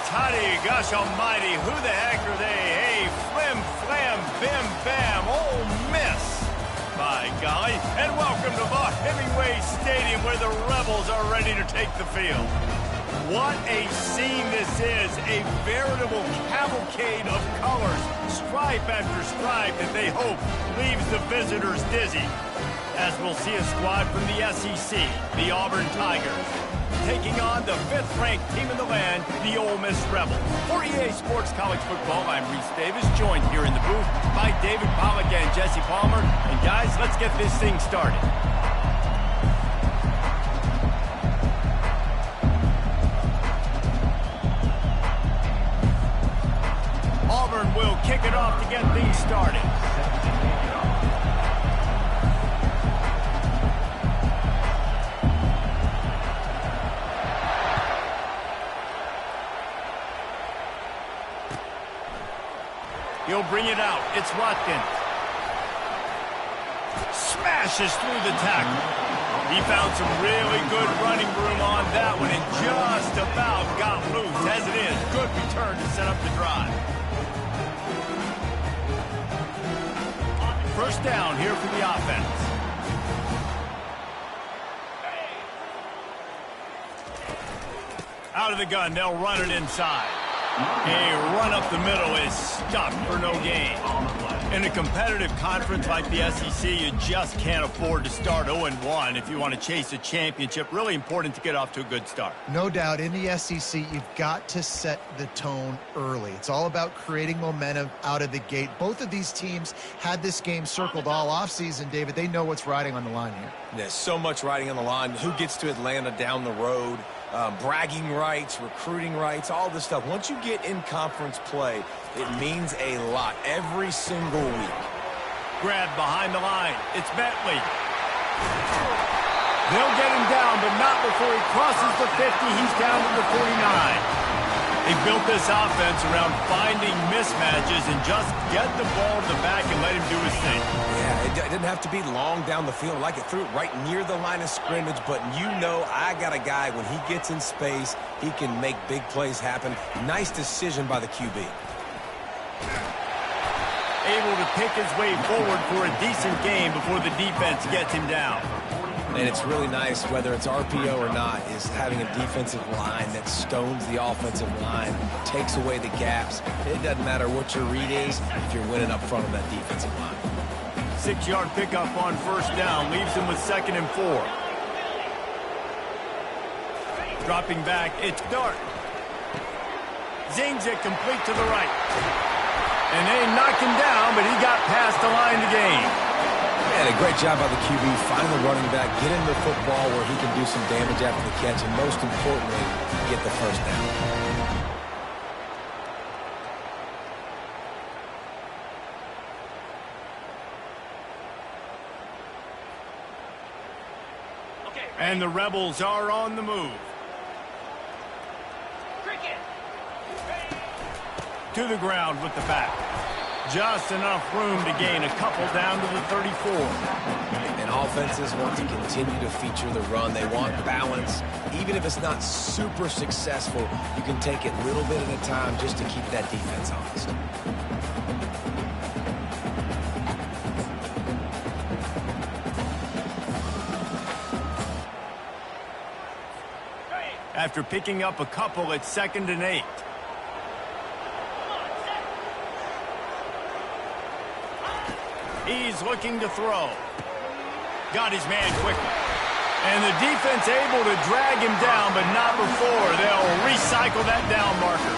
tutty, gosh almighty, who the heck are they? Hey, flim, flam, bim, bam, Ole Miss. By golly, and welcome to Vaught Hemingway Stadium where the Rebels are ready to take the field. What a scene this is, a veritable cavalcade of colors, stripe after stripe that they hope leaves the visitors dizzy. As we'll see a squad from the SEC, the Auburn Tigers, taking on the 5th-ranked team in the land, the Ole Miss Rebels. For EA Sports College Football, I'm Reese Davis, joined here in the booth by David Pollack and Jesse Palmer. And guys, let's get this thing started. Auburn will kick it off to get things started. He'll bring it out. It's Watkins. Smashes through the tackle. He found some really good running room on that one and just about got loose. As it is, good return to set up the drive. First down here for the offense. Out of the gun, they'll run it inside. A run up the middle is stuck for no gain. In a competitive conference like the SEC, you just can't afford to start 0-1 if you want to chase a championship. Really important to get off to a good start. No doubt, in the SEC, you've got to set the tone early. It's all about creating momentum out of the gate. Both of these teams had this game circled all offseason, David. They know what's riding on the line here. There's so much riding on the line. Who gets to Atlanta down the road? Bragging rights, recruiting rights, all this stuff. Once you get in conference play, it means a lot every single week. Grab behind the line. It's Bentley. They'll get him down, but not before he crosses the 50. He's down to the 49. They built this offense around finding mismatches and just get the ball to the back and let him do his thing. Yeah, it didn't have to be long down the field. Like it threw it right near the line of scrimmage, but you know I got a guy, when he gets in space, he can make big plays happen. Nice decision by the QB. Able to pick his way forward for a decent game before the defense gets him down. And it's really nice, whether it's RPO or not, is having a defensive line that stones the offensive line, takes away the gaps. It doesn't matter what your read is if you're winning up front on that defensive line. 6-yard pickup on first down leaves him with 2nd and 4. Dropping back, it's Dart. Zings it complete to the right. And they knocked him down, but he got past the line to gain. And a great job by the QB, find the running back, get him the football where he can do some damage after the catch, and most importantly, get the first down. And the Rebels are on the move. To the ground with the back. Just enough room to gain a couple down to the 34. And offenses want to continue to feature the run. They want balance. Even if it's not super successful, you can take it little bit at a time just to keep that defense honest. After picking up a couple, it's 2nd and 8. He's looking to throw. Got his man quickly. And the defense able to drag him down, but not before they'll recycle that down marker.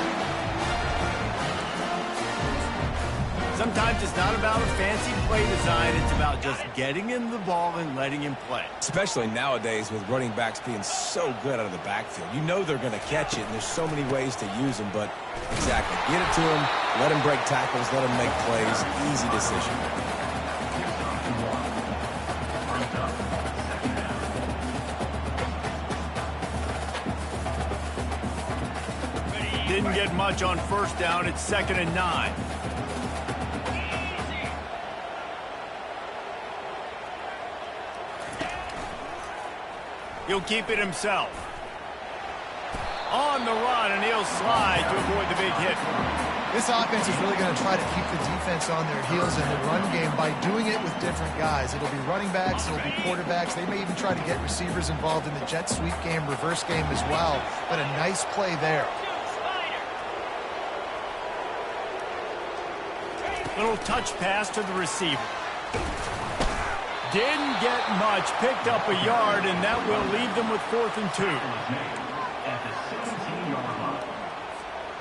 Sometimes it's not about a fancy play design. It's about just getting him the ball and letting him play. Especially nowadays with running backs being so good out of the backfield. You know they're going to catch it, and there's so many ways to use them, but exactly. Get it to him, let him break tackles, let him make plays. Easy decision. Didn't get much on first down. It's 2nd and 9. He'll keep it himself. on the run, and he'll slide to avoid the big hit. This offense is really going to try to keep the defense on their heels in the run game by doing it with different guys. It'll be running backs, it'll be quarterbacks. They may even try to get receivers involved in the jet sweep game, reverse game as well. But a nice play there. Little touch pass to the receiver. Didn't get much, picked up a yard, and that will leave them with 4th and 2. At the 17-yard line.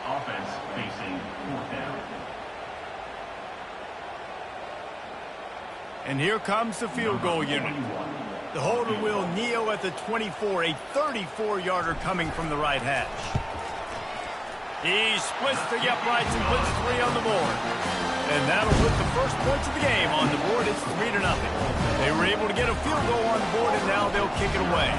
Offense facing 4th down. And here comes the field goal unit. The holder will kneel at the 24, a 34-yarder coming from the right hash. He splits the uprights and puts 3 on the board. And that'll put the first points of the game on the board. It's 3-0. They were able to get a field goal on the board, and now they'll kick it away.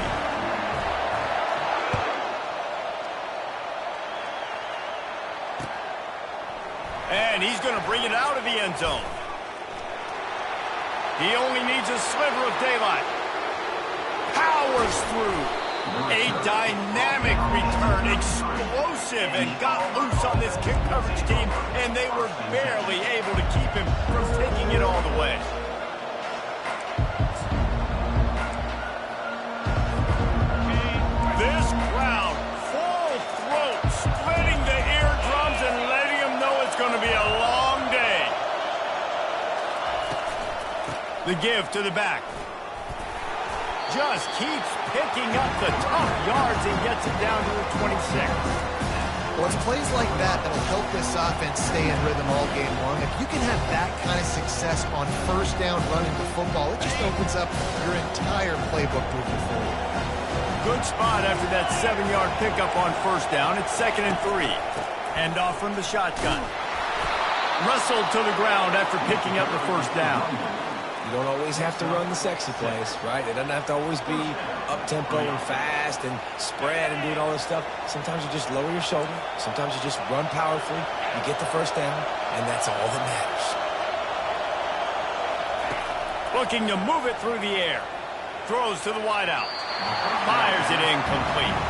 And he's going to bring it out of the end zone. He only needs a sliver of daylight. Powers through. A dynamic return, explosive, and got loose on this kick coverage team, and they were barely able to keep him from taking it all the way. This crowd, full throat, splitting the eardrums and letting them know it's going to be a long day. The give to the back. Just keeps picking up the tough yards and gets it down to the 26. Well, it's plays like that that'll help this offense stay in rhythm all game long. If you can have that kind of success on first down running the football, it just opens up your entire playbook moving forward. Good spot after that 7-yard pickup on first down. It's 2nd and 3. Hand off from the shotgun. Wrestled to the ground after picking up the first down. You don't always have to run the sexy plays, right? It doesn't have to always be up-tempo and fast and spread and doing all this stuff. Sometimes you just lower your shoulder. Sometimes you just run powerfully. You get the first down, and that's all that matters. Looking to move it through the air. Throws to the wideout. Fires it incomplete.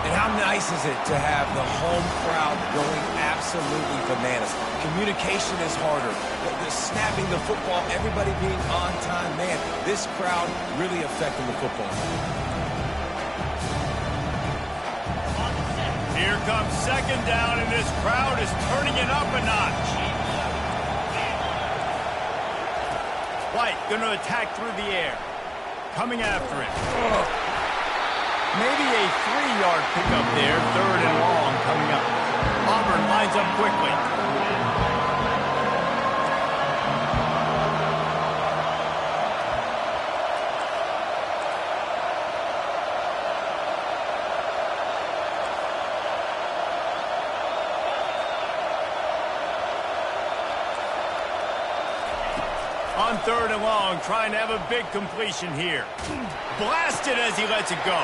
And how nice is it to have the home crowd going absolutely bananas? Communication is harder. The snapping the football, everybody being on time. Man, this crowd really affecting the football. Here comes 2nd down, and this crowd is turning it up a notch. White going to attack through the air. Coming after it. Maybe a 3-yard pickup there. 3rd and long coming up. Auburn lines up quickly. On 3rd and long, trying to have a big completion here. Blasted as he lets it go.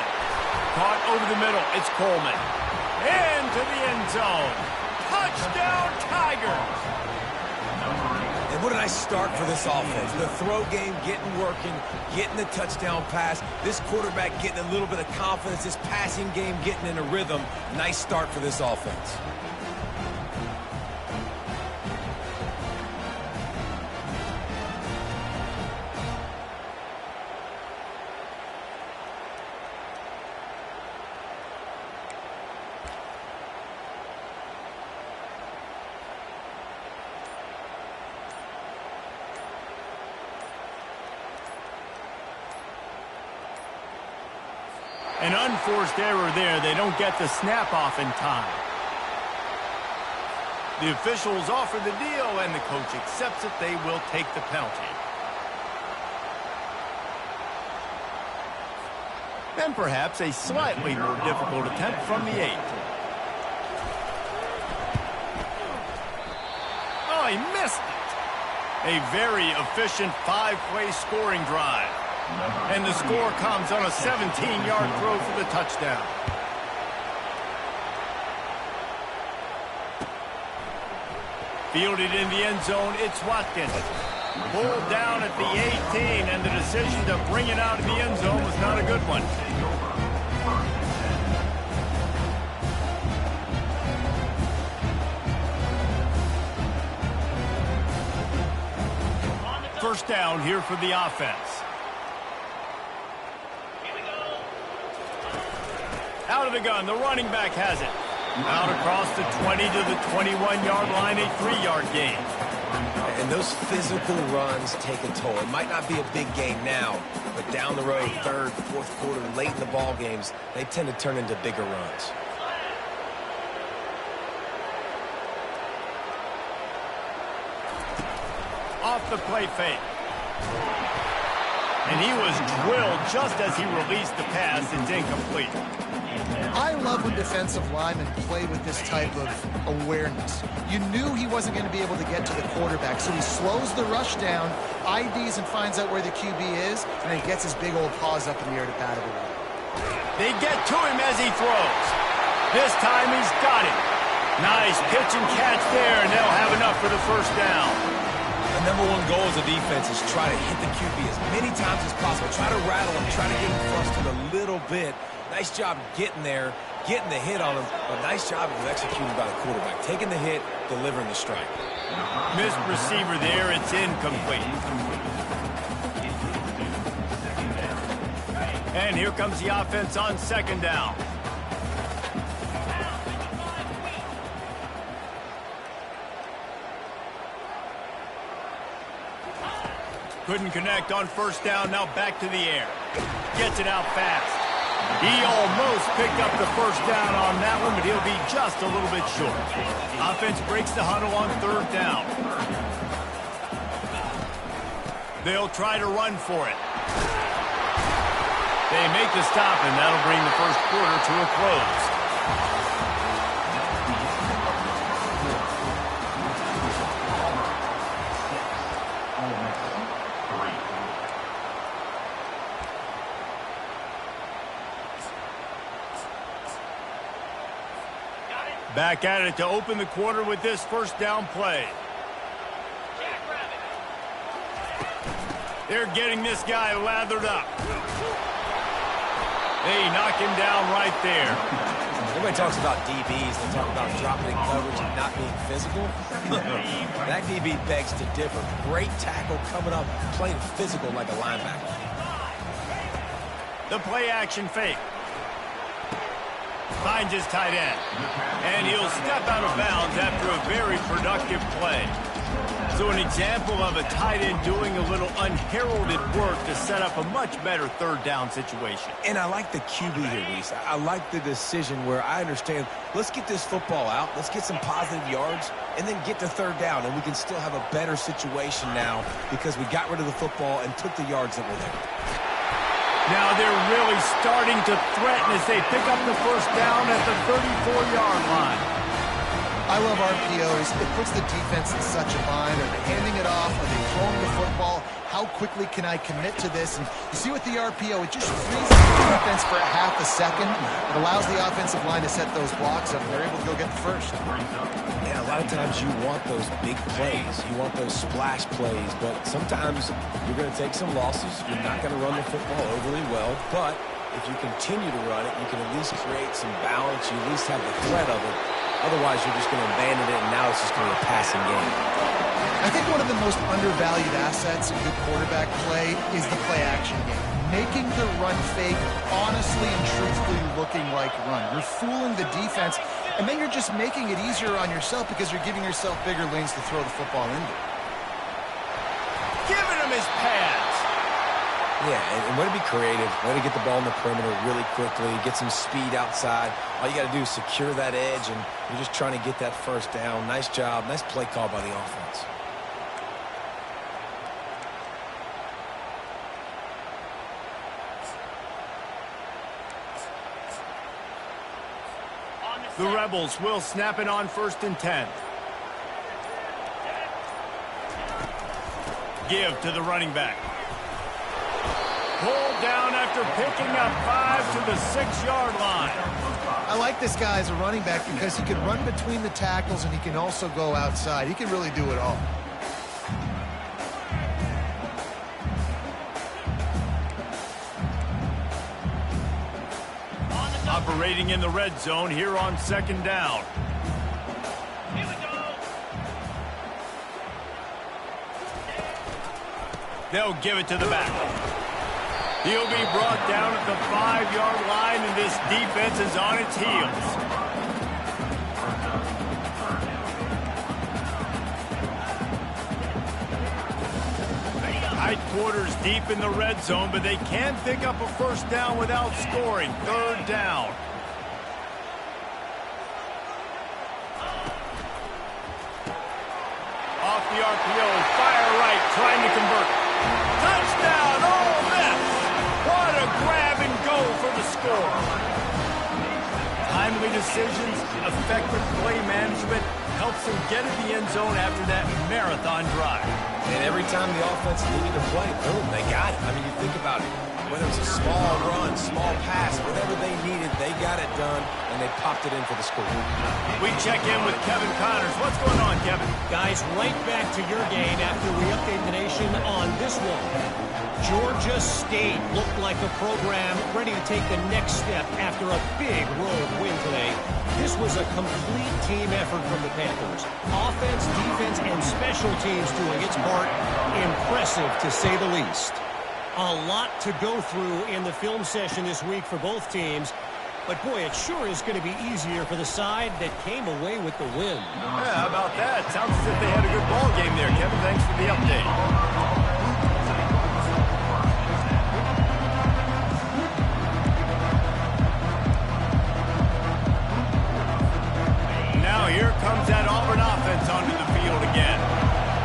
Caught over the middle. It's Coleman. Into the end zone. Touchdown, Tigers. And what a nice start for this offense. The throw game getting working, getting the touchdown pass. This quarterback getting a little bit of confidence. This passing game getting in a rhythm. Nice start for this offense. An unforced error there. They don't get the snap off in time. The officials offer the deal, and the coach accepts it. They will take the penalty. And perhaps a slightly more difficult attempt from the 8. Oh, he missed it. A very efficient 5-play scoring drive. And the score comes on a 17-yard throw for the touchdown. Fielded in the end zone, it's Watkins. Pulled down at the 18, and the decision to bring it out of the end zone was not a good one. first down here for the offense. Out of the gun, the running back has it. Out across the 20 to the 21-yard line, a 3-yard gain. And those physical runs take a toll. It might not be a big game now, but down the road, third, fourth quarter, late in the ball games, they tend to turn into bigger runs. Off the play fake. And he was drilled just as he released the pass. It's incomplete. I love when defensive linemen play with this type of awareness. You knew he wasn't going to be able to get to the quarterback, so he slows the rush down, IDs and finds out where the QB is, and then gets his big old paws up in the air to bat it away. They get to him as he throws. This time he's got it. Nice pitch and catch there, and they'll have enough for the first down. The number one goal as a defense is try to hit the QB as many times as possible. Try to rattle him, try to get him frustrated a little bit. Nice job getting there, getting the hit on him, but nice job of executing by the quarterback. Taking the hit, delivering the strike. Missed receiver there, it's incomplete. And here comes the offense on second down. Couldn't connect on first down, now back to the air. Gets it out fast. He almost picked up the first down on that one, but he'll be just a little bit short. Offense breaks the huddle on third down. They'll try to run for it. They make the stop, and that'll bring the first quarter to a close. Back at it to open the quarter with this first down play. They're getting this guy lathered up. They knock him down right there. Everybody talks about DBs. They talk about dropping in coverage and not being physical. That DB begs to differ. Great tackle coming up, playing physical like a linebacker. The play action fake. Finds his tight end. And he'll step out of bounds after a very productive play. So an example of a tight end doing a little unheralded work to set up a much better third down situation. And I like the QB here, Reese. I like the decision where I understand, let's get this football out, let's get some positive yards, and then get to third down, and we can still have a better situation now because we got rid of the football and took the yards that were there. Now they're really starting to threaten as they pick up the first down at the 34-yard line. I love RPOs. It puts the defense in such a bind. Are they handing it off? Are they throwing the football? How quickly can I commit to this? And you see with the RPO, it just frees the defense for a half a second. It allows the offensive line to set those blocks up. They're able to go get the first. Yeah, a lot of times you want those big plays. You want those splash plays. But sometimes you're going to take some losses. You're not going to run the football overly well. But if you continue to run it, you can at least create some balance. You at least have the threat of it. Otherwise, you're just going to abandon it, and now it's just going to be a passing game. I think one of the most undervalued assets in good quarterback play is the play-action game. Making the run fake honestly and truthfully looking like run. You're fooling the defense, and then you're just making it easier on yourself because you're giving yourself bigger lanes to throw the football into. Giving him his pads. Yeah, and way to be creative, way to get the ball in the perimeter really quickly, get some speed outside. All you got to do is secure that edge, and you're just trying to get that first down. Nice job, nice play call by the offense. The Rebels will snap it on 1st and 10. Give to the running back. Pulled down after picking up 5 to the 6-yard line. I like this guy as a running back because he can run between the tackles and he can also go outside. He can really do it all. Operating in the red zone here on 2nd down. They'll give it to the back. He'll be brought down at the 5-yard line, and this defense is on its heels. Tight quarters deep in the red zone, but they can pick up a first down without scoring. 3rd down. Off the RPO, fire right, trying to convert. Touchdown, Ole Miss! What a grab and go for the score. Timely decisions, effective play management helps them get in the end zone after that marathon drive. And every time the offense needed to play, boom, they got it. I mean, you think about it. Whether it's a small run, small pass, whatever they needed, they got it done, and they popped it in for the score. We check in with Kevin Connors. What's going on, Kevin? Guys, right back to your game after we update the nation on this one. Georgia State looked like a program ready to take the next step after a big road win today. This was a complete team effort from the Panthers. Offense, defense, and special teams doing its part. Impressive, to say the least. A lot to go through in the film session this week for both teams. But, boy, it sure is going to be easier for the side that came away with the win. Yeah, how about that? Sounds as if they had a good ball game there, Kevin. Thanks for the update. Now here comes that Auburn offense onto the field again.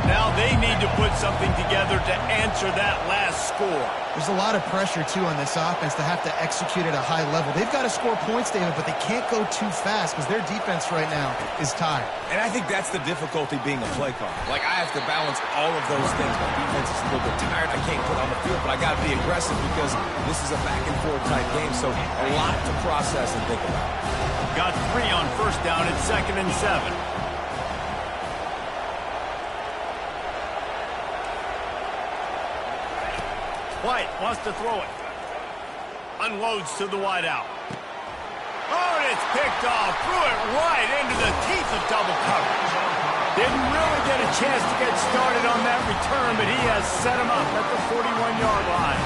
Now they need to put something together to answer that last score. There's a lot of pressure, too, on this offense to have to execute at a high level. They've got to score points, David, but they can't go too fast because their defense right now is tired. And I think that's the difficulty being a play caller. Like, I have to balance all of those things. My defense is a little bit tired. I can't put on the field, but I got to be aggressive because this is a back-and-forth type game, so a lot to process and think about. Got 3 on first down at 2nd and 7. White wants to throw it. Unloads to the wideout. Oh, and it's picked off. Threw it right into the teeth of double coverage. Didn't really get a chance to get started on that return, but he has set him up at the 41-yard line.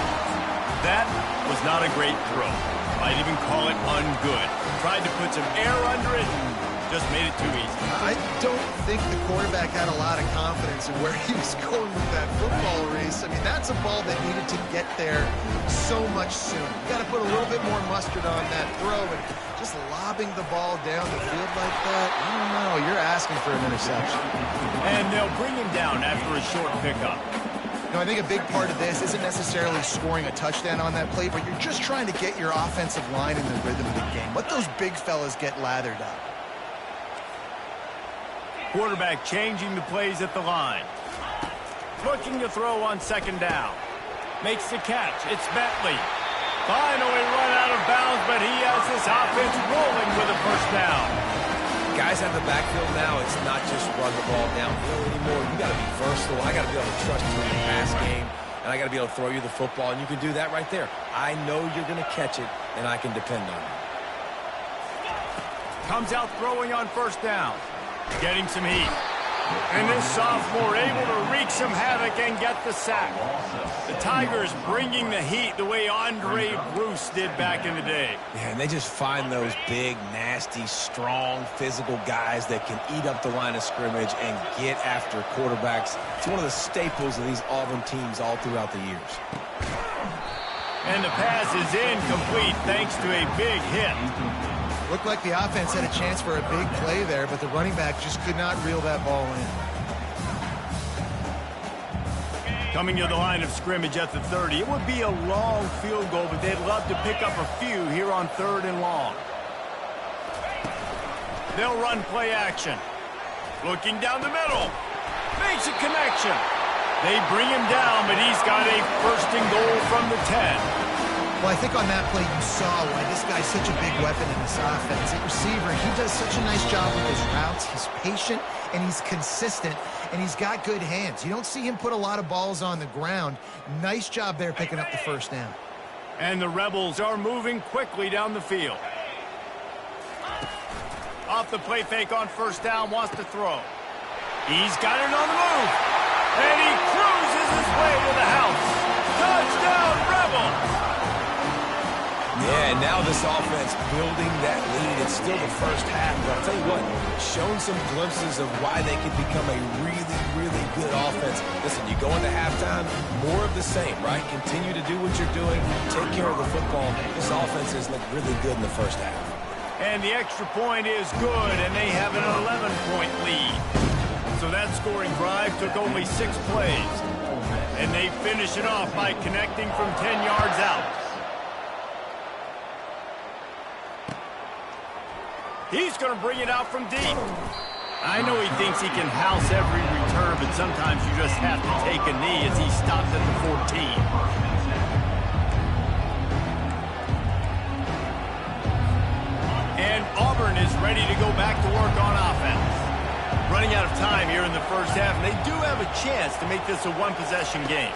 That was not a great throw. Might even call it ungood. Tried to put some air under it and just made it too easy. I don't think the quarterback had a lot of confidence in where he was going with that football race. I mean, that's a ball that needed to get there so much sooner. You got to put a little bit more mustard on that throw, and just lobbing the ball down the field like that, I don't know. You're asking for an interception. And they'll bring him down after a short pickup. You know, I think a big part of this isn't necessarily scoring a touchdown on that play, but you're just trying to get your offensive line in the rhythm of the game. Let those big fellas get lathered up. Quarterback changing the plays at the line. Looking to throw on 2nd down. Makes the catch. It's Bentley. Finally run out of bounds, but he has this offense rolling with a first down. Guys have the backfield now. It's not just run the ball downfield anymore. You got to be versatile. I got to be able to trust you in the pass game, and I got to be able to throw you the football, and you can do that right there. I know you're going to catch it, and I can depend on it. Comes out throwing on 1st down. Getting some heat. And this sophomore able to wreak some havoc and get the sack. The Tigers bringing the heat the way Andre Bruce did back in the day. Yeah, and they just find those big, nasty, strong, physical guys that can eat up the line of scrimmage and get after quarterbacks. It's one of the staples of these Auburn teams all throughout the years. And the pass is incomplete thanks to a big hit. Looked like the offense had a chance for a big play there, but the running back just could not reel that ball in. Coming to the line of scrimmage at the 30. It would be a long field goal, but they'd love to pick up a few here on 3rd and long. They'll run play action. Looking down the middle. Makes a connection. They bring him down, but he's got a 1st and goal from the 10. Well, I think on that play you saw why this guy's such a big weapon in this offense. At receiver, he does such a nice job with his routes. He's patient, and he's consistent, and he's got good hands. You don't see him put a lot of balls on the ground. Nice job there picking up the 1st down. And the Rebels are moving quickly down the field. Off the play fake on 1st down, wants to throw. He's got it on the move, and he cruises punches his way to the house. Touchdown, Rebels! Yeah, now this offense building that lead. It's still the first half, but I'll tell you what, showing some glimpses of why they could become a really, really good offense. Listen, you go into halftime, more of the same, right? Continue to do what you're doing, take care of the football. This offense has looked really good in the first half. And the extra point is good, and they have an 11-point lead. So that scoring drive took only 6 plays. And they finish it off by connecting from 10 yards out. He's going to bring it out from deep. I know he thinks he can house every return, but sometimes you just have to take a knee as he stopped at the 14. And Auburn is ready to go back to work on offense. Running out of time here in the first half, and they do have a chance to make this a one-possession game.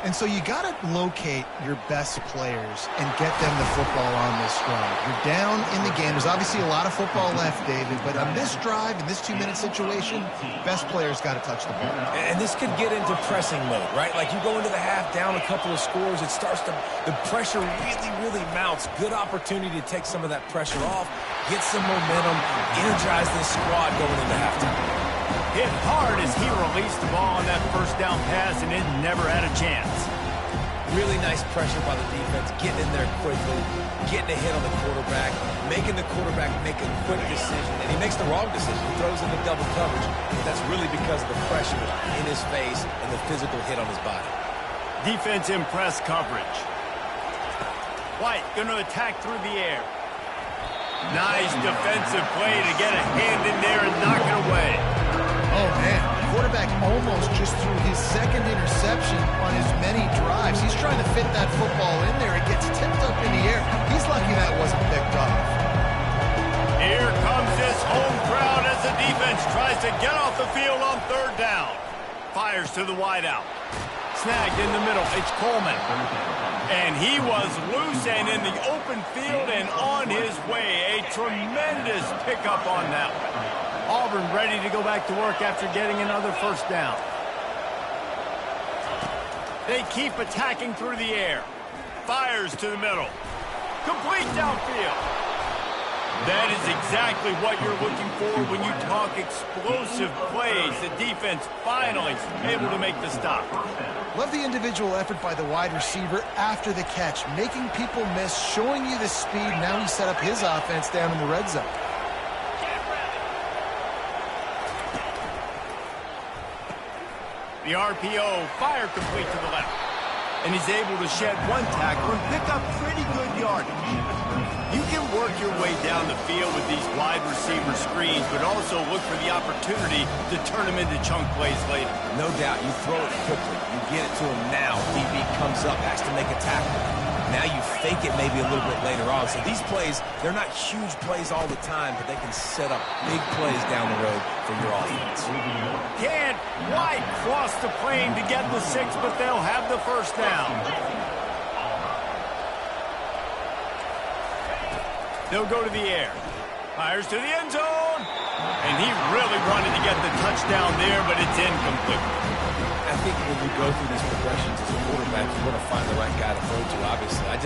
And so you got to locate your best players and get them the football on this drive. You're down in the game. There's obviously a lot of football left, David, but on this drive, in this 2-minute situation, best players got to touch the ball. And this could get into pressing mode, right? Like you go into the half down a couple of scores, it starts to, the pressure really, really mounts. Good opportunity to take some of that pressure off, get some momentum, energize this squad going into halftime. Hit hard as he released the ball on that first down pass, and it never had a chance. Really nice pressure by the defense, getting in there quickly, getting a hit on the quarterback, making the quarterback make a quick decision, and he makes the wrong decision. He throws into double coverage, but that's really because of the pressure in his face and the physical hit on his body. Defense in press coverage. White going to attack through the air. Nice defensive play to get a hand in there and knock it away. Oh, man, the quarterback almost just threw his second interception on his many drives. He's trying to fit that football in there. It gets tipped up in the air. He's lucky that wasn't picked off. Here comes this home crowd as the defense tries to get off the field on 3rd down. Fires to the wideout. Snagged in the middle. It's Coleman. And he was loose and in the open field and on his way. A tremendous pickup on that one. Auburn ready to go back to work after getting another first down. They keep attacking through the air. Fires to the middle. Complete downfield. That is exactly what you're looking for when you talk explosive plays. The defense finally able to make the stop. Love the individual effort by the wide receiver after the catch, making people miss, showing you the speed. Now he set up his offense down in the red zone. The RPO, fire complete to the left. And he's able to shed one tackle and pick up pretty good yardage. You can work your way down the field with these wide receiver screens, but also look for the opportunity to turn them into chunk plays later. No doubt, you throw it quickly. You get it to him now. DB comes up, has to make a tackle. Now you fake it maybe a little bit later on. So these plays, they're not huge plays all the time, but they can set up big plays down the road for your offense. Can't White cross the plane to get the 6, but they'll have the first down. They'll go to the air. Fires to the end zone. And he really wanted to get the touchdown there, but it's incomplete. I think when you go through these progressions as a quarterback, you want to find the right guy to throw to, obviously. I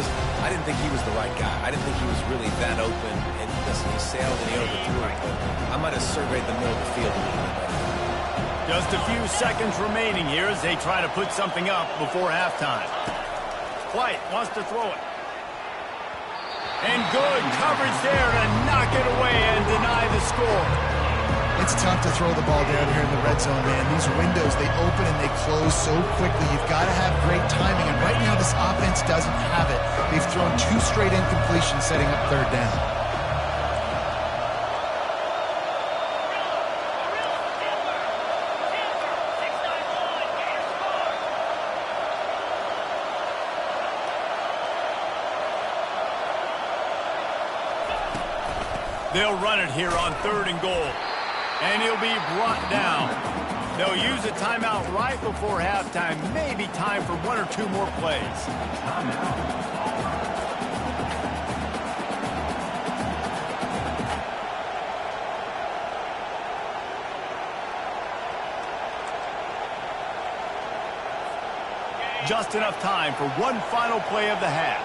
didn't think he was the right guy. I didn't think he was really that open. And listen, he sailed and he overthrew it, but I might have surveyed the middle of the field a little bit better. Just a few seconds remaining here as they try to put something up before halftime. White wants to throw it. And good coverage there to knock it away and deny the score. It's tough to throw the ball down here in the red zone, man. These windows, they open and they close so quickly. You've got to have great timing, and right now this offense doesn't have it. They've thrown 2 straight incompletions setting up 3rd down. They'll run it here on 3rd and goal. And he'll be brought down. They'll use a timeout right before halftime. Maybe time for 1 or 2 more plays. Just enough time for one final play of the half.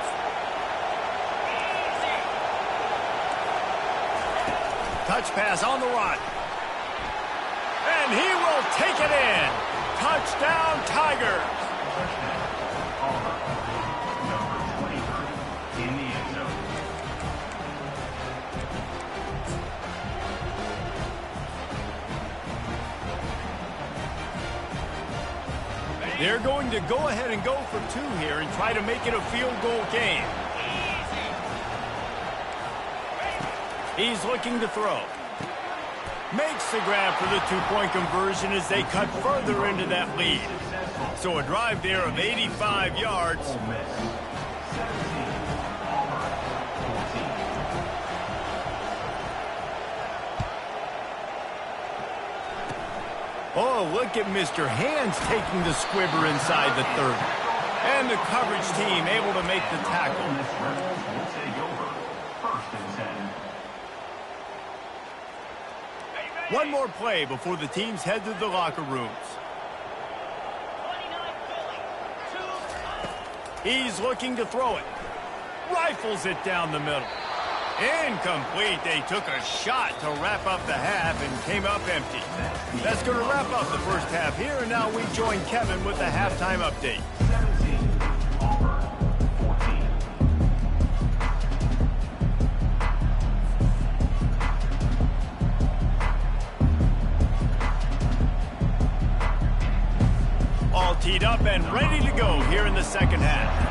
Touch pass on the run. And he will take it in. Touchdown, Tigers. Number 23 in the end zone. They're going to go ahead and go for two here and try to make it a field goal game. He's looking to throw. Makes the grab for the two-point conversion as they cut further into that lead. So a drive there of 85 yards. Ole Miss 17, Auburn 14. Oh, look at Mr. Hands taking the squibber inside the 30. And the coverage team able to make the tackle. Ole Miss Rebels will take over. 1st and 10. One more play before the teams head to the locker rooms. He's looking to throw it. Rifles it down the middle. Incomplete. They took a shot to wrap up the half and came up empty. That's going to wrap up the first half here, and now we join Kevin with the halftime update. 17, Auburn 14. All teed up and ready to go here in the second half.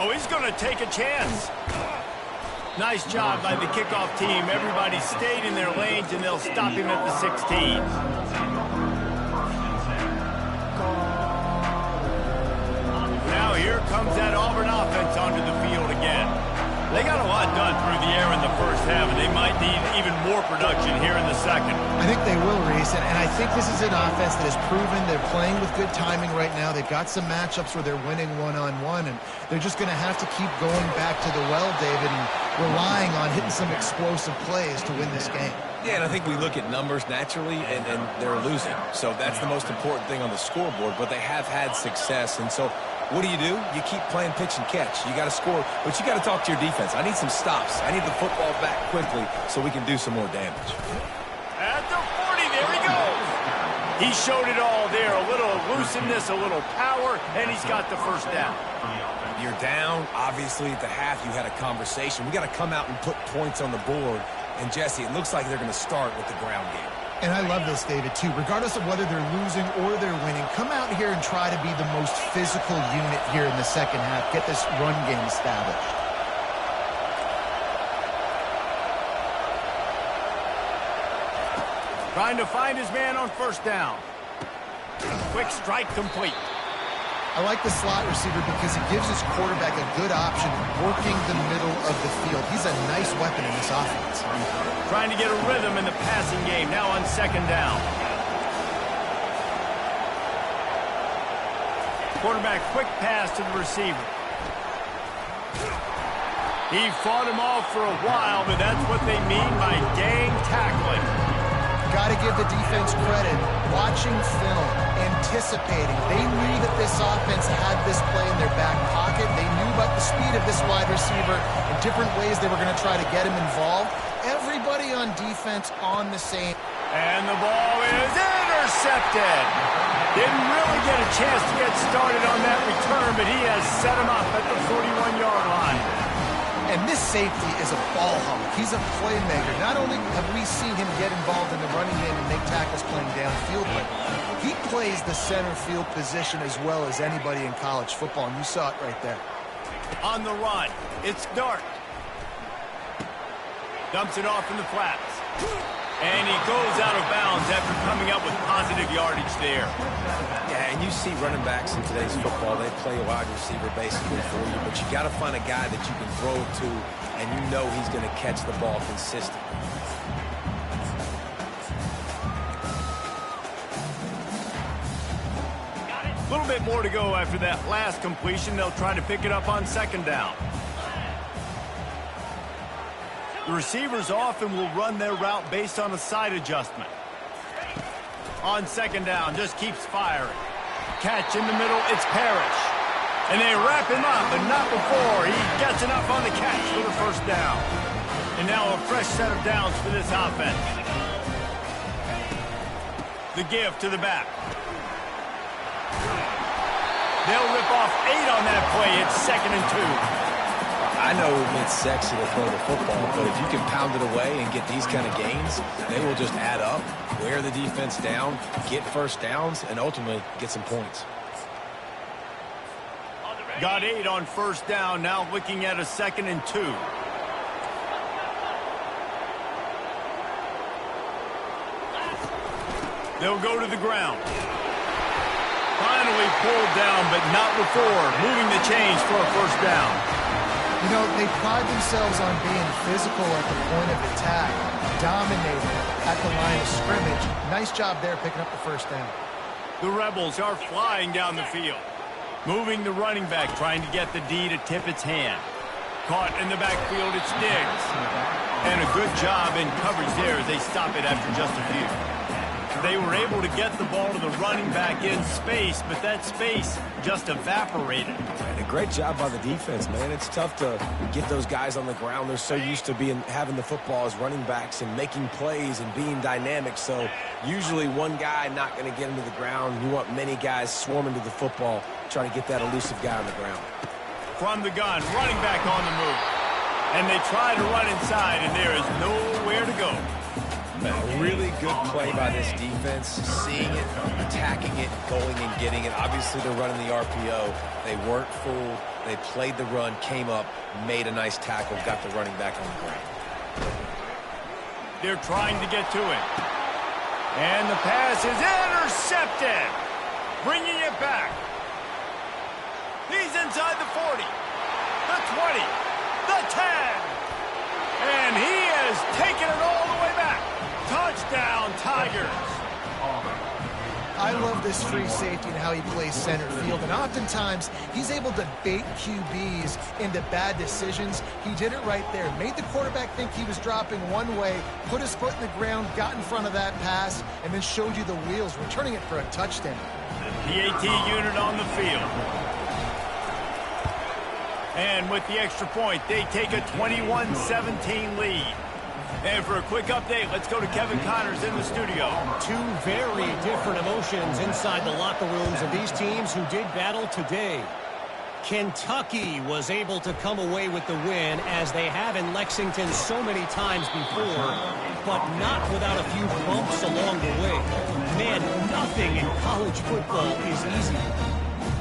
Oh, he's going to take a chance. Nice job by the kickoff team. Everybody stayed in their lanes, and they'll stop him at the 16. Now here comes that Auburn offense onto the field again. They got a lot done through the air in the first half, and they might need even more production here in the second. I think they will, Reese, and I think this is an offense that has proven they're playing with good timing right now. They've got some matchups where they're winning one-on-one, and they're just going to have to keep going back to the well, David, and relying on hitting some explosive plays to win this game. Yeah, and I think we look at numbers naturally, and they're losing. So that's the most important thing on the scoreboard, but they have had success, and so what do? You keep playing pitch and catch. You got to score, but you got to talk to your defense. I need some stops. I need the football back quickly so we can do some more damage. At the 40, there he goes. He showed it all there. A little elusiveness, a little power, and he's got the first down. You're down. Obviously, at the half, you had a conversation. We got to come out and put points on the board. And, Jesse, it looks like they're going to start with the ground game. And I love this, David, too. Regardless of whether they're losing or they're winning, come out here and try to be the most physical unit here in the second half. Get this run game established. Trying to find his man on first down. Quick strike complete. I like the slot receiver because he gives his quarterback a good option working the middle of the field. He's a nice weapon in this offense. Trying to get a rhythm in the passing game, now on second down. Quarterback quick pass to the receiver. He fought him off for a while, but that's what they mean by gang tackling. Got to give the defense credit. Watching film, anticipating. They knew that this offense had this play in their back pocket. They knew about the speed of this wide receiver and different ways they were going to try to get him involved. Everybody on defense on the same. And the ball is intercepted. Didn't really get a chance to get started on that return, but he has set him up at the 41-yard line. And this safety is a ball hawk. He's a playmaker. Not only have we seen him get involved in the running game and make tackles playing downfield, but he plays the center field position as well as anybody in college football, and you saw it right there. On the run, it's Dart. Dumps it off in the flats. And he goes out of bounds after coming up with positive yardage there. Yeah, and you see running backs in today's football, they play a wide receiver basically for you, but you got to find a guy that you can throw it to, and you know he's going to catch the ball consistently. A little bit more to go after that last completion. They'll try to pick it up on second down. The receivers often will run their route based on a side adjustment. On second down, just keeps firing. Catch in the middle, it's Parrish. And they wrap him up, but not before he gets enough on the catch for the first down. And now a fresh set of downs for this offense. The give to the back. They'll rip off 8 on that play. It's 2nd and 2. I know it's sexy to throw the football, but if you can pound it away and get these kind of gains, they will just add up, wear the defense down, get first downs, and ultimately get some points. Got 8 on first down, now looking at a 2nd and 2. They'll go to the ground. Finally pulled down, but not before moving the chains for a first down. You know, they pride themselves on being physical at the point of attack, dominating at the line of scrimmage. Nice job there picking up the first down. The Rebels are flying down the field. Moving the running back, trying to get the D to tip its hand. Caught in the backfield, it's Diggs. And a good job in coverage there as they stop it after just a few. They were able to get the ball to the running back in space, but that space just evaporated. And a great job by the defense, man. It's tough to get those guys on the ground. They're so used to having the football as running backs and making plays and being dynamic. So usually one guy not going to get into the ground. You want many guys swarming to the football, trying to get that elusive guy on the ground. From the gun, running back on the move. And they try to run inside, and there is nowhere to go. A really good play by this defense, seeing it, attacking it, going and getting it. Obviously, they're running the RPO. They weren't fooled. They played the run, came up, made a nice tackle, got the running back on the ground. They're trying to get to it. And the pass is intercepted. Bringing it back. He's inside the 40, the 20, the 10. And he has taken it all the way back. Touchdown, Tigers. I love this free safety and how he plays center field. And oftentimes, he's able to bait QBs into bad decisions. He did it right there. Made the quarterback think he was dropping one way, put his foot in the ground, got in front of that pass, and then showed you the wheels, returning it for a touchdown. The PAT unit on the field. And with the extra point, they take a 21-17 lead. And for a quick update, let's go to Kevin Connors in the studio. Two very different emotions inside the locker rooms of these teams who did battle today. Kentucky was able to come away with the win, as they have in Lexington so many times before, but not without a few bumps along the way. Man, nothing in college football is easy.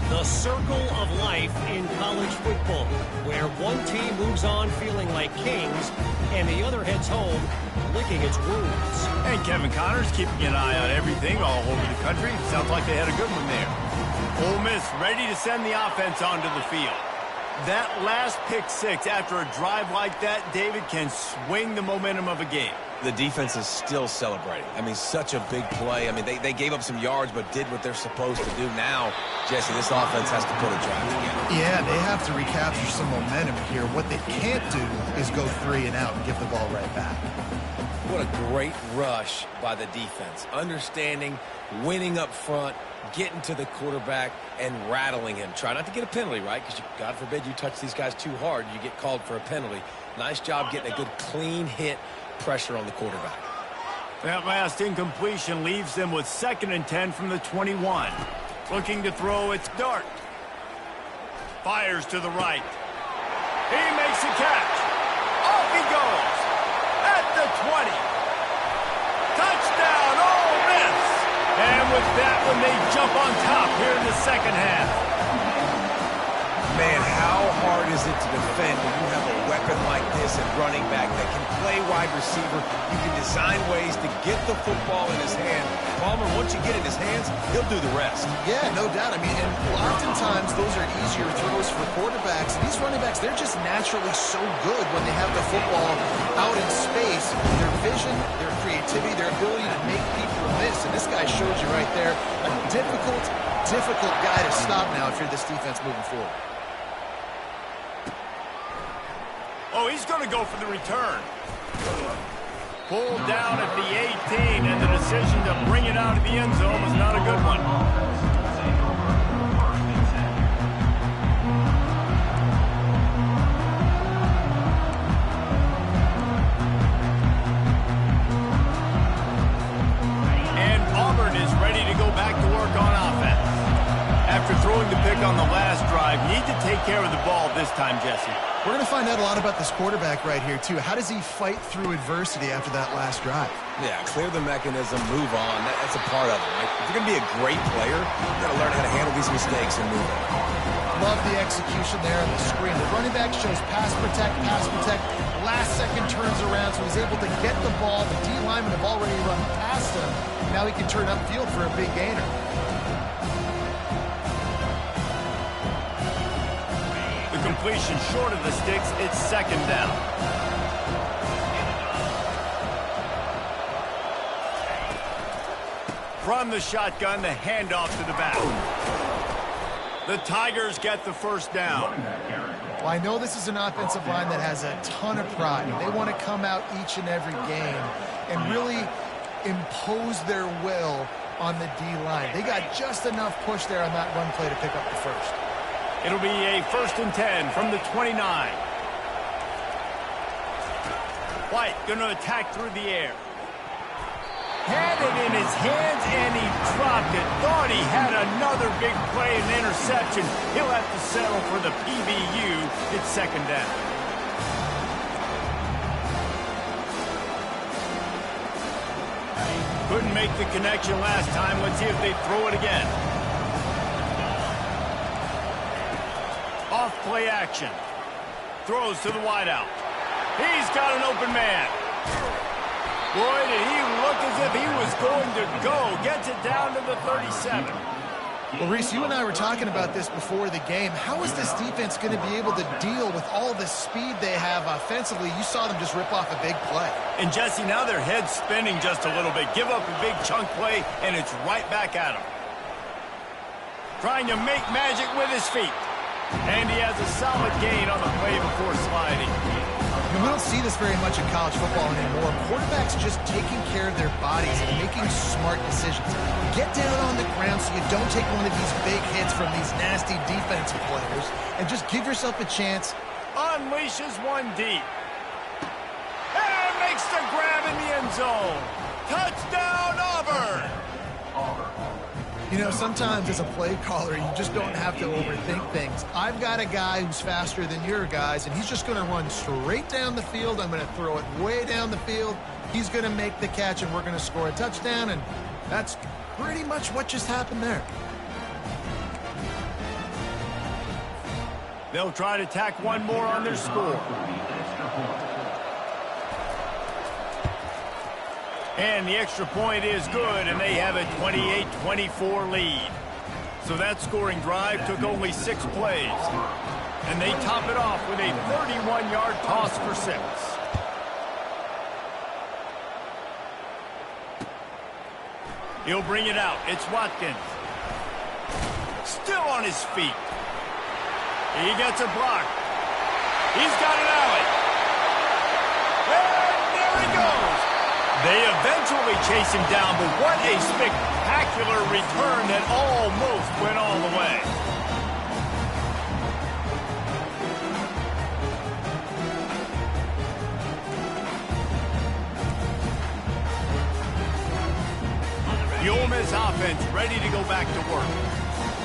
The circle of life in college football, where one team moves on feeling like kings and the other heads home licking its wounds. And Kevin Connors keeping an eye on everything all over the country. Sounds like they had a good one there. Ole Miss ready to send the offense onto the field. That last pick six after a drive like that, David, can swing the momentum of a game. The defense is still celebrating. I mean, such a big play. I mean, they gave up some yards but did what they're supposed to do. Now, Jesse, this offense has to put a drive together. Yeah, they have to recapture some momentum here. What they can't do is go 3 and out and give the ball right back. What a great rush by the defense. Understanding, winning up front, getting to the quarterback, and rattling him. Try not to get a penalty, right? Because, God forbid, you touch these guys too hard, you get called for a penalty. Nice job getting a good clean hit, pressure on the quarterback. That last incompletion leaves them with 2nd and 10 from the 21. Looking to throw, it's Dart. Fires to the right. He makes a catch. Off he goes. At the 20. Touchdown, Ole Miss. And with that one, they jump on top here in the second half. Man, how hard is it to defend when you have a weapon like this at running back that can play wide receiver? You can design ways to get the football in his hand. Palmer, once you get it in his hands, he'll do the rest. Yeah, no doubt. I mean, and oftentimes those are easier throws for quarterbacks. These running backs, they're just naturally so good when they have the football out in space. Their vision, their creativity, their ability to make people miss. And this guy showed you right there, a difficult guy to stop now if you're this defense moving forward. Oh, he's going to go for the return. Pulled down at the 18, and the decision to bring it out of the end zone was not a good one. And Auburn is ready to go back to work on offense. After throwing the pick on the last drive, need to take care of the ball this time, Jesse. We're going to find out a lot about this quarterback right here, too. How does he fight through adversity after that last drive? Yeah, clear the mechanism, move on. That's a part of it, right? If you're going to be a great player, you've got to learn how to handle these mistakes and move on. Love the execution there on the screen. The running back shows pass protect. Last second turns around, so he's able to get the ball. The D linemen have already run past him. Now he can turn upfield for a big gainer. Completion short of the sticks. It's second down. From the shotgun, the handoff to the back. The Tigers get the first down. Well, I know this is an offensive line that has a ton of pride. They want to come out each and every game and really impose their will on the D-line. They got just enough push there on that run play to pick up the first. It'll be a 1st and 10 from the 29. White going to attack through the air. Had it in his hands and he dropped it. Thought he had another big play and interception. He'll have to settle for the PBU. It's second down. Couldn't make the connection last time. Let's see if they throw it again. Off play action. Throws to the wideout. He's got an open man. Boy, did he look as if he was going to go. Gets it down to the 37. Well, Reese, you and I were talking about this before the game. How is this defense going to be able to deal with all the speed they have offensively? You saw them just rip off a big play. And, Jesse, now their head's spinning just a little bit. Give up a big chunk play, and it's right back at him. Trying to make magic with his feet. And he has a solid gain on the play before sliding. And we don't see this very much in college football anymore. Quarterbacks just taking care of their bodies and making smart decisions. Get down on the ground so you don't take one of these big hits from these nasty defensive players and just give yourself a chance. Unleashes one deep. And makes the grab in the end zone. Touchdown, Auburn! You know, sometimes as a play caller, you just don't have to overthink things. I've got a guy who's faster than your guys, and he's just going to run straight down the field. I'm going to throw it way down the field. He's going to make the catch, and we're going to score a touchdown, and that's pretty much what just happened there. They'll try to tack one more on their score. And the extra point is good, and they have a 28-24 lead. So that scoring drive took only 6 plays. And they top it off with a 31-yard toss for 6. He'll bring it out. It's Watkins. Still on his feet. He gets a block. He's got an alley. And there he goes. They eventually chase him down, but what a spectacular return that almost went all the way. The Ole Miss offense ready to go back to work.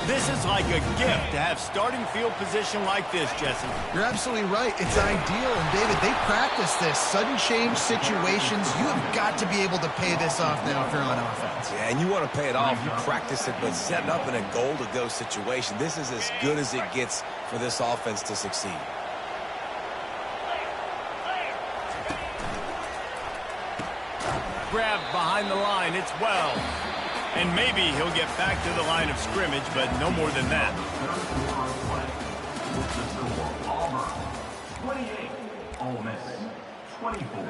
This is like a gift to have starting field position like this, Jesse. You're absolutely right. It's ideal. And, David, they practice this. Sudden change situations. You have got to be able to pay this off now if you're on offense. Yeah, and you want to pay it off. You practice it, but setting up in a goal-to-go situation, this is as good as it gets for this offense to succeed. Grabbed behind the line. It's Wells. And maybe he'll get back to the line of scrimmage, but no more than that. 28, Ole Miss, 24.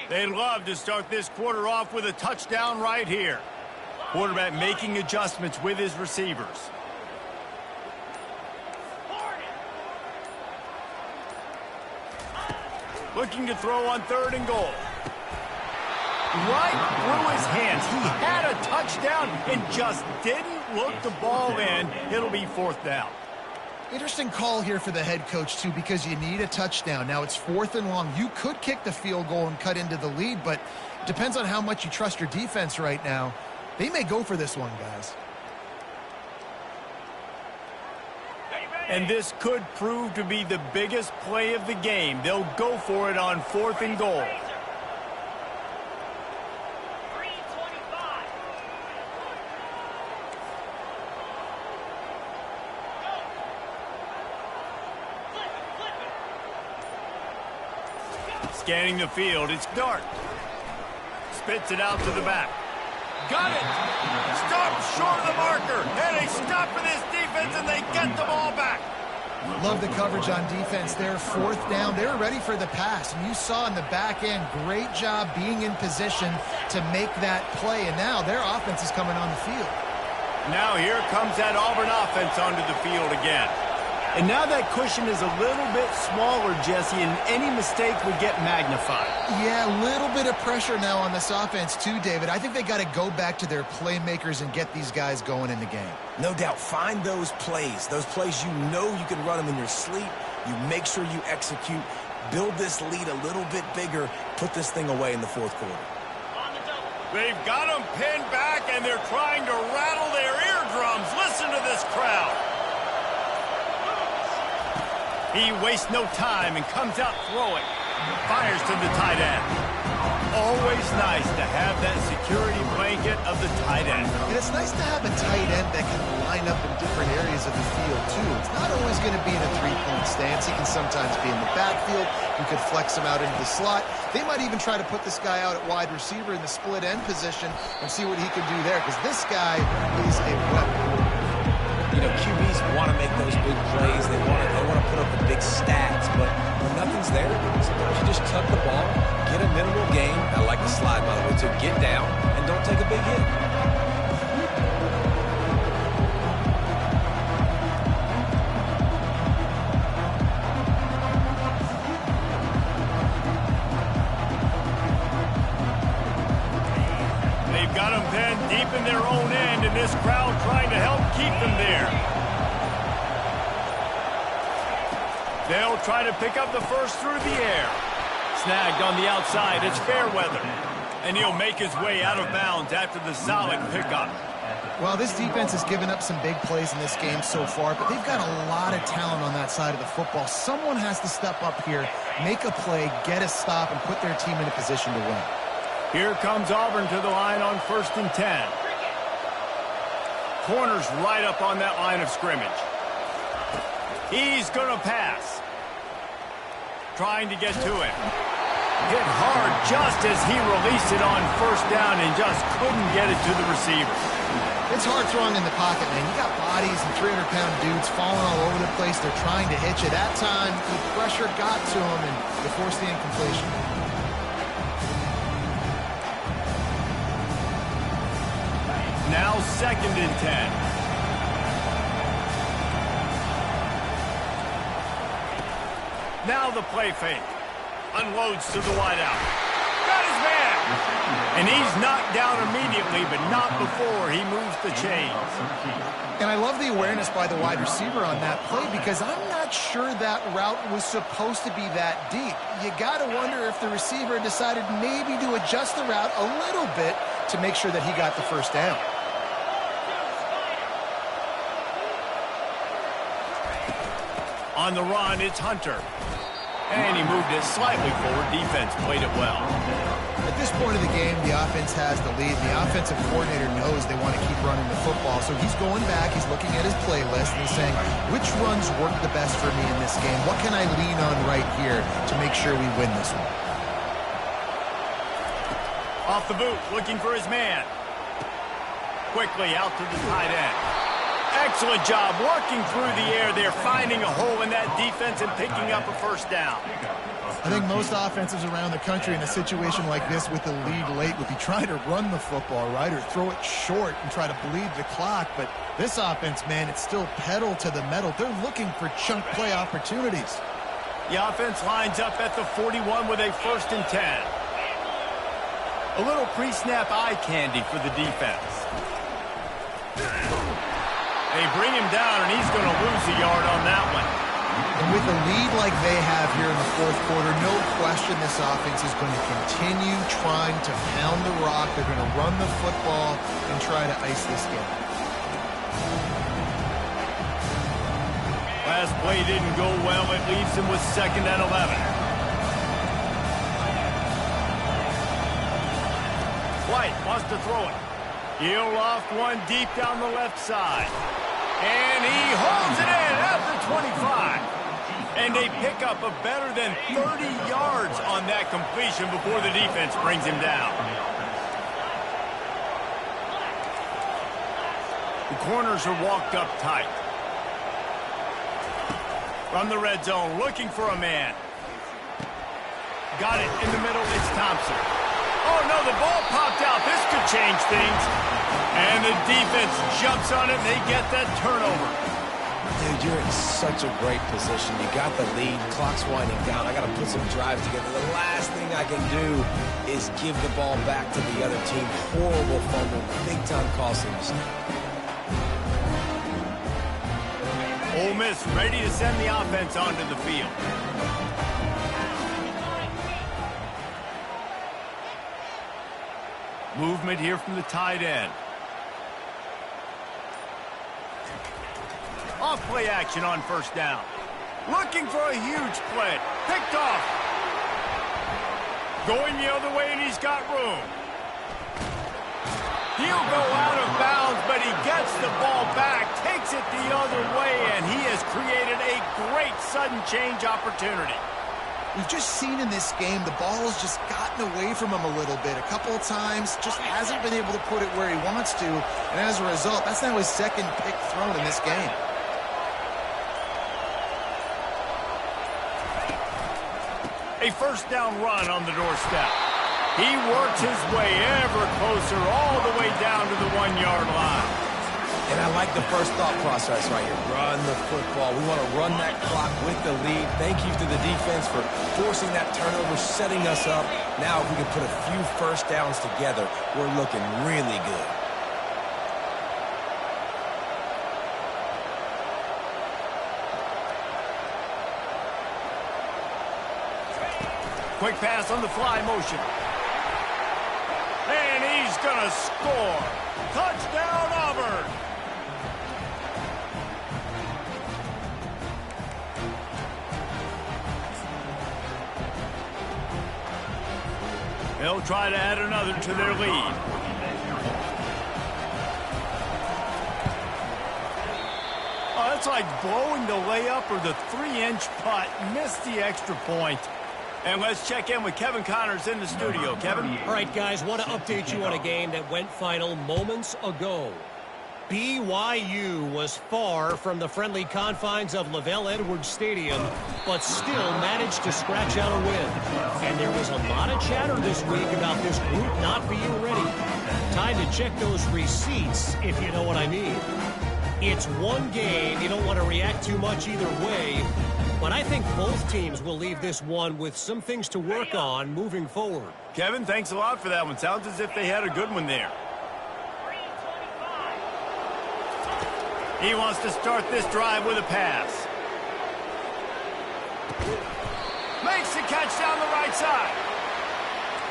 They'd love to start this quarter off with a touchdown right here. Quarterback making adjustments with his receivers. Looking to throw on 3rd and goal. Right through his hands. He had a touchdown and just didn't look the ball in. It'll be 4th down. Interesting call here for the head coach, too, because you need a touchdown. Now, it's 4th and long. You could kick the field goal and cut into the lead, but it depends on how much you trust your defense right now. They may go for this one, guys. And this could prove to be the biggest play of the game. They'll go for it on 4th and goal. Scanning the field, it's Dart. Spits it out to the back. Got it! Stopped short of the marker, and they stop for this defense, and they get the ball back. Love the coverage on defense there. 4th down. They were ready for the pass, and you saw in the back end, great job being in position to make that play, and now their offense is coming on the field. Now here comes that Auburn offense onto the field again. And now that cushion is a little bit smaller, Jesse, and any mistake would get magnified. Yeah, a little bit of pressure now on this offense too, David. I think they got to go back to their playmakers and get these guys going in the game. No doubt. Find those plays you know you can run them in your sleep. You make sure you execute. Build this lead a little bit bigger. Put this thing away in the 4th quarter. They've got them pinned back, and they're trying to rattle their eardrums. Listen to this crowd. He wastes no time and comes out throwing. Fires to the tight end. Always nice to have that security blanket of the tight end. And it's nice to have a tight end that can line up in different areas of the field, too. It's not always going to be in a 3-point stance. He can sometimes be in the backfield. You could flex him out into the slot. They might even try to put this guy out at wide receiver in the split end position and see what he can do there, because this guy is a weapon. You know, QBs want to make those big plays. They want to put up the big stats, but when nothing's there, sometimes you just tuck the ball, get a minimal gain. I like the slide, by the way, to get down and don't take a big hit. They've got them then deep in their own end, and this crowd trying to help keep them there. They'll try to pick up the first through the air. Snagged on the outside. It's Fairweather. And he'll make his way out of bounds after the solid pickup. Well, this defense has given up some big plays in this game so far, but they've got a lot of talent on that side of the football. Someone has to step up here, make a play, get a stop, and put their team in a position to win. Here comes Auburn to the line on 1st and 10. Corners right up on that line of scrimmage. He's going to pass. Trying to get to it. Hit hard just as he released it on 1st down and just couldn't get it to the receiver. It's hard throwing in the pocket, man. You got bodies and 300-pound dudes falling all over the place. They're trying to hit you. That time, the pressure got to him, and they forced the incompletion. Now 2nd and 10. Now the play fake. Unloads to the wideout. Got his man! And he's knocked down immediately, but not before he moves the chains. And I love the awareness by the wide receiver on that play, because I'm not sure that route was supposed to be that deep. You got to wonder if the receiver decided maybe to adjust the route a little bit to make sure that he got the 1st down. On the run, it's Hunter. And he moved it slightly forward. Defense played it well. At this point of the game, the offense has the lead. The offensive coordinator knows they want to keep running the football. So he's going back, he's looking at his playlist, and he's saying, which runs work the best for me in this game? What can I lean on right here to make sure we win this one? Off the boot, looking for his man. Quickly out to the tight end. Excellent job working through the air there, finding a hole in that defense and picking up a 1st down. I think most offenses around the country in a situation like this with the lead late would be trying to run the football, right, or throw it short and try to bleed the clock. But this offense, man, it's still pedal to the metal. They're looking for chunk play opportunities. The offense lines up at the 41 with a 1st and 10. A little pre-snap eye candy for the defense. They bring him down, and he's going to lose a yard on that one. And with a lead like they have here in the 4th quarter, no question this offense is going to continue trying to pound the rock. They're going to run the football and try to ice this game. Last play didn't go well. It leaves him with 2nd and 11. White wants to throw it. He'll loft one deep down the left side. And he holds it in at the 25. And they pick up a better than 30 yards on that completion before the defense brings him down. The corners are walked up tight. From the red zone, looking for a man. Got it in the middle, it's Thompson. Oh no, the ball popped out. This could change things. And the defense jumps on it, and they get that turnover. Dude, you're in such a great position. You got the lead, clock's winding down. I got to put some drives together. The last thing I can do is give the ball back to the other team. Horrible fumble, big-time costly mistake. Ole Miss ready to send the offense onto the field. Movement here from the tight end. Off play action on 1st down. Looking for a huge play. Picked off. Going the other way, and he's got room. He'll go out of bounds, but he gets the ball back, takes it the other way, and he has created a great sudden change opportunity. We've just seen in this game the ball has just gotten away from him a little bit. A couple of times, just hasn't been able to put it where he wants to. And as a result, that's now his 2nd pick thrown in this game. A 1st down run on the doorstep. He works his way ever closer all the way down to the 1-yard line. And I like the first thought process right here. Run the football. We want to run that clock with the lead. Thank you to the defense for forcing that turnover, setting us up. Now if we can put a few 1st downs together, we're looking really good. Quick pass on the fly motion. And he's going to score. Touchdown, Auburn. They'll try to add another to their lead. Oh, that's like blowing the layup or the 3-inch putt. Missed the extra point. And let's check in with Kevin Connors in the studio. Kevin? All right, guys, want to update you on a game that went final moments ago. BYU was far from the friendly confines of LaVell Edwards Stadium, but still managed to scratch out a win. And there was a lot of chatter this week about this group not being ready. Time to check those receipts, if you know what I mean. It's one game. You don't want to react too much either way. But I think both teams will leave this one with some things to work on moving forward. Kevin, thanks a lot for that one. Sounds as if they had a good one there. He wants to start this drive with a pass. Makes the catch down the right side.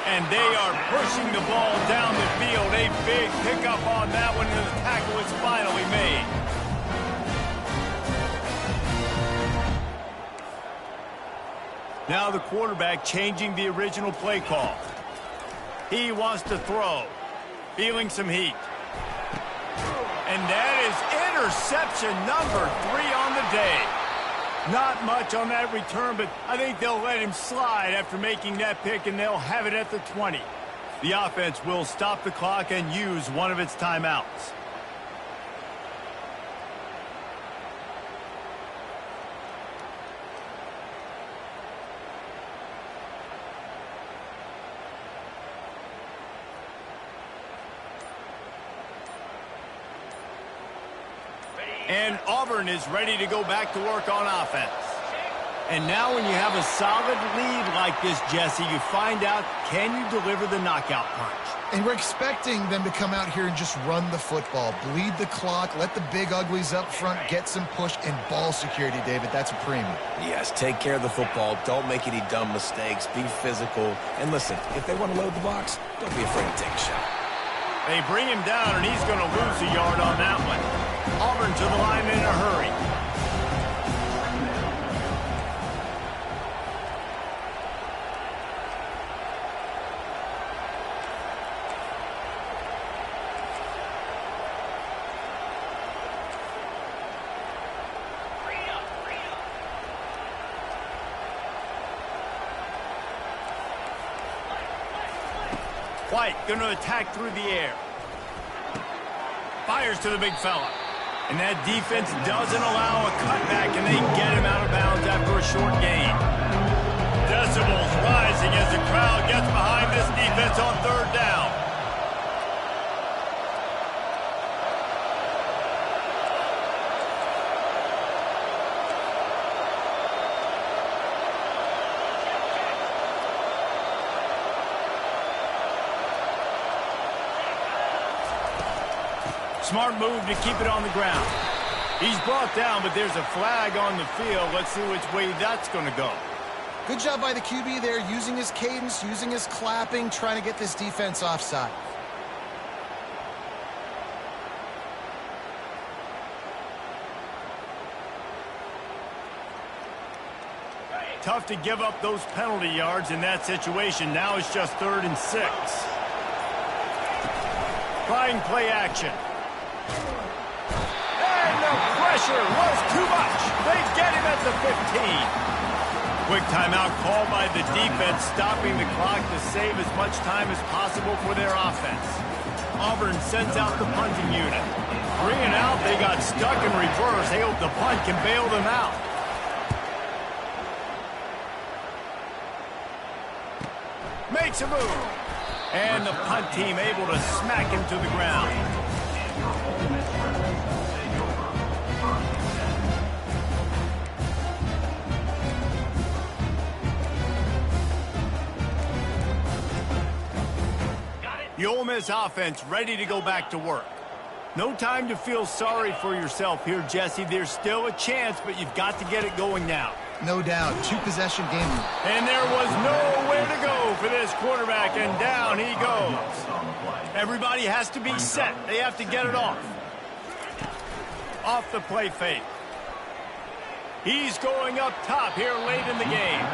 And they are pushing the ball down the field. A big pickup on that one, and the tackle is finally made. Now the quarterback changing the original play call. He wants to throw. Feeling some heat. And that is interception number 3 on the day. Not much on that return, but I think they'll let him slide after making that pick, and they'll have it at the 20. The offense will stop the clock and use one of its timeouts. And Auburn is ready to go back to work on offense. And now when you have a solid lead like this, Jesse, you find out, can you deliver the knockout punch? And we're expecting them to come out here and just run the football, bleed the clock, let the big uglies up front get some push and ball security, David. That's a premium. Yes, take care of the football. Don't make any dumb mistakes. Be physical. And listen, if they want to load the box, don't be afraid to take a shot. They bring him down, and he's going to lose a yard on that one. Auburn to the line in a hurry. White going to attack through the air. Fires to the big fella. And that defense doesn't allow a cutback, and they get him out of bounds after a short gain. Decibels rising as the crowd gets behind this defense on third down. Smart move to keep it on the ground. He's brought down, but there's a flag on the field. Let's see which way that's going to go. Good job by the QB there, using his cadence, using his clapping, trying to get this defense offside. Tough to give up those penalty yards in that situation. Now it's just 3rd and 6. Trying play action. And the pressure was too much. They get him at the 15. Quick timeout called by the defense, stopping the clock to save as much time as possible for their offense. Auburn sends out the punting unit. 3 and out, they got stuck in reverse. They hope the punt can bail them out. Makes a move. And the punt team able to smack him to the ground. The Ole Miss offense ready to go back to work. No time to feel sorry for yourself here, Jesse. There's still a chance, but you've got to get it going now. No doubt. 2-possession game. And there was nowhere to go for this quarterback, and down he goes. Everybody has to be set. They have to get it off. Off the play fake. He's going up top here late in the game.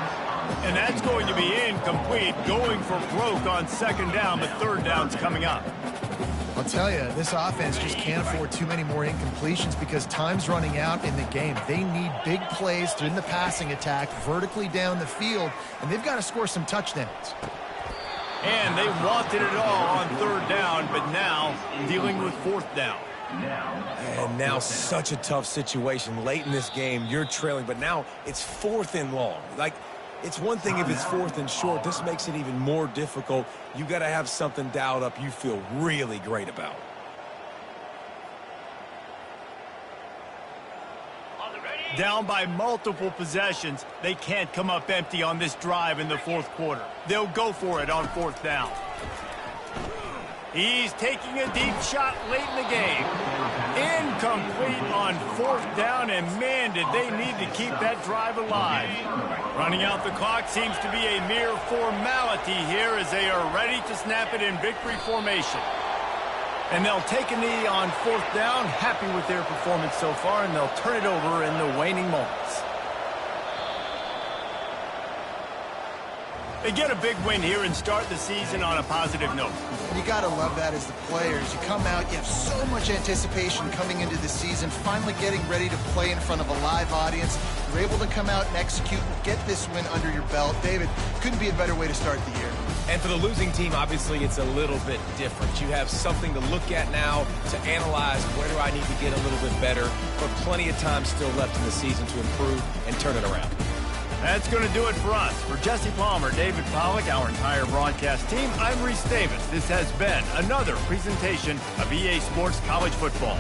And that's going to be incomplete, going for broke on 2nd down, but 3rd down's coming up. I'll tell you, this offense just can't afford too many more incompletions because time's running out in the game. They need big plays in the passing attack, vertically down the field, and they've got to score some touchdowns. And they wanted it all on 3rd down, but now dealing with 4th down. And now such a tough situation. Late in this game, you're trailing, but now it's 4th and long. Like, it's one thing if it's 4th and short. This makes it even more difficult. You got to have something dialed up you feel really great about. Down by multiple possessions, they can't come up empty on this drive in the 4th quarter. They'll go for it on 4th down. He's taking a deep shot late in the game. Incomplete on 4th down, and man, did they need to keep that drive alive. Running out the clock seems to be a mere formality here as they are ready to snap it in victory formation. And they'll take a knee on 4th down, happy with their performance so far, and they'll turn it over in the waning moments. They get a big win here and start the season on a positive note. You got to love that as the players. You come out, you have so much anticipation coming into the season, finally getting ready to play in front of a live audience. You're able to come out and execute and get this win under your belt. David, couldn't be a better way to start the year. And for the losing team, obviously, it's a little bit different. You have something to look at now to analyze where do I need to get a little bit better, but plenty of time still left in the season to improve and turn it around. That's going to do it for us. For Jesse Palmer, David Pollack, our entire broadcast team, I'm Reese Davis. This has been another presentation of EA Sports College Football.